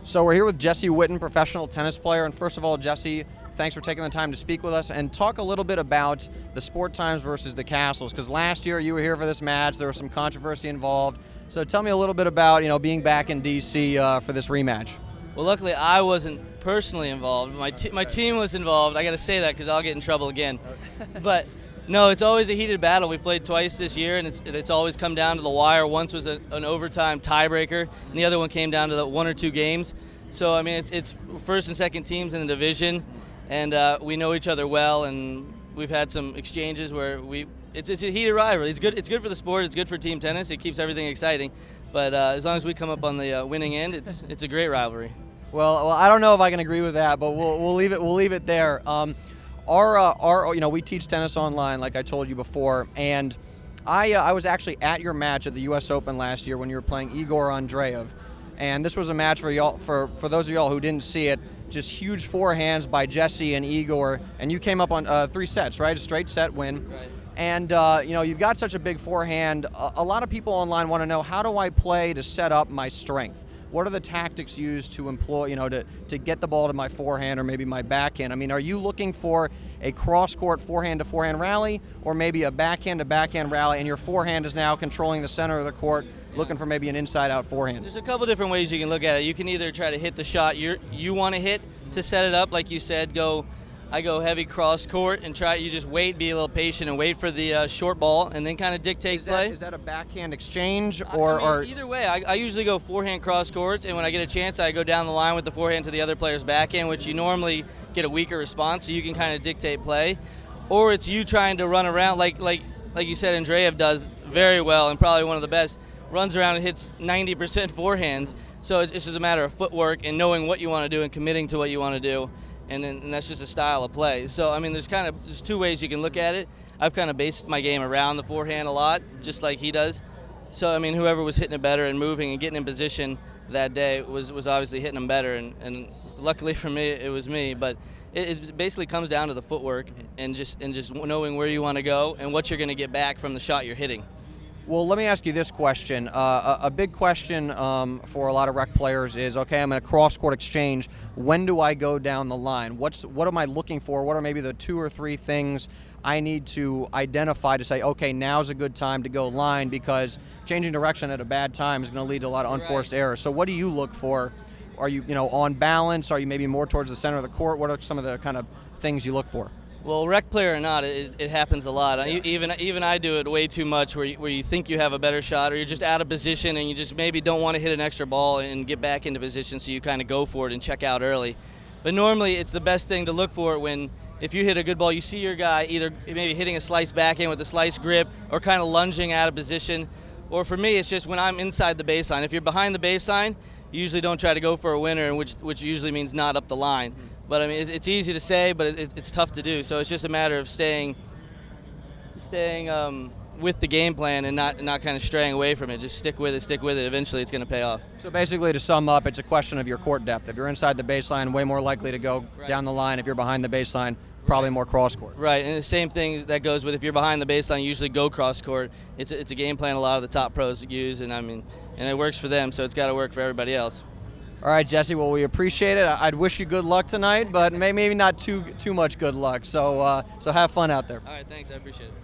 So we're here with Jesse Witten, professional tennis player. And first of all, Jesse, thanks for taking the time to speak with us and talk a little bit about the Sportimes versus the Kastles. Because last year you were here for this match. There was some controversy involved. So tell me a little bit about being back in D.C. For this rematch. Well, luckily I wasn't personally involved. My team was involved. I got to say that because I'll get in trouble again. But no, it's always a heated battle. We played twice this year, and it's always come down to the wire. Once was an overtime tiebreaker, and the other one came down to the 1 or 2 games. So I mean, it's first and second teams in the division, and we know each other well, and we've had some exchanges where it's a heated rivalry. It's good. It's good for the sport. It's good for team tennis. It keeps everything exciting. But as long as we come up on the winning end, it's a great rivalry. Well, I don't know if I can agree with that, but we'll leave it there. We teach tennis online, like I told you before, and I was actually at your match at the U.S. Open last year when you were playing Igor Andreev, and this was a match for y'all. For those of y'all who didn't see it, just huge forehands by Jesse and Igor, and you came up on 3 sets, right? A straight set win. Right. And you've got such a big forehand. A lot of people online want to know, how do I play to set up my strength? What are the tactics used to employ, to get the ball to my forehand or maybe my backhand? I mean, are you looking for a cross-court forehand-to-forehand rally, or maybe a backhand-to-backhand rally, and your forehand is now controlling the center of the court, looking for maybe an inside-out forehand? There's a couple different ways you can look at it. You can either try to hit the shot you want to hit to set it up, like you said. I go heavy cross court and you just wait, be a little patient, and wait for the short ball, and then kind of dictate play. Is that a backhand exchange, or either way? I usually go forehand cross courts, and when I get a chance, I go down the line with the forehand to the other player's backhand, which you normally get a weaker response, so you can kind of dictate play. Or it's you trying to run around, like you said, Andreev does very well, and probably one of the best. Runs around and hits 90% forehands. So it's just a matter of footwork and knowing what you want to do and committing to what you want to do. And that's just a style of play. So, I mean, there's 2 ways you can look at it. I've kind of based my game around the forehand a lot, just like he does. So, I mean, whoever was hitting it better and moving and getting in position that day was obviously hitting them better. And luckily for me, it was me. But it basically comes down to the footwork and just knowing where you want to go and what you're going to get back from the shot you're hitting. Well, let me ask you this question. A big question for a lot of rec players is, okay, I'm in a cross-court exchange. When do I go down the line? What am I looking for? What are maybe the 2 or 3 things I need to identify to say, okay, now's a good time to go line, because changing direction at a bad time is going to lead to a lot of unforced errors. So what do you look for? Are you, on balance? Are you maybe more towards the center of the court? What are some of the kind of things you look for? Well, rec player or not, it happens a lot. Yeah. Even I do it way too much, where you think you have a better shot, or you're just out of position and you just maybe don't want to hit an extra ball and get back into position, so you kind of go for it and check out early. But normally it's the best thing to look for when, if you hit a good ball, you see your guy either maybe hitting a slice backhand with a slice grip, or kind of lunging out of position. Or for me, it's just when I'm inside the baseline. If you're behind the baseline, you usually don't try to go for a winner, which usually means not up the line. But I mean, it's easy to say, but it's tough to do. So it's just a matter of staying with the game plan and not kind of straying away from it. Just stick with it. Eventually, it's going to pay off. So basically, to sum up, it's a question of your court depth. If you're inside the baseline, way more likely to go down the line. If you're behind the baseline, probably more cross court. Right, and the same thing that goes with if you're behind the baseline, you usually go cross court. It's a game plan a lot of the top pros use, and it works for them. So it's got to work for everybody else. All right, Jesse, well, we appreciate it. I'd wish you good luck tonight, but maybe not too much good luck. So have fun out there. All right, thanks. I appreciate it.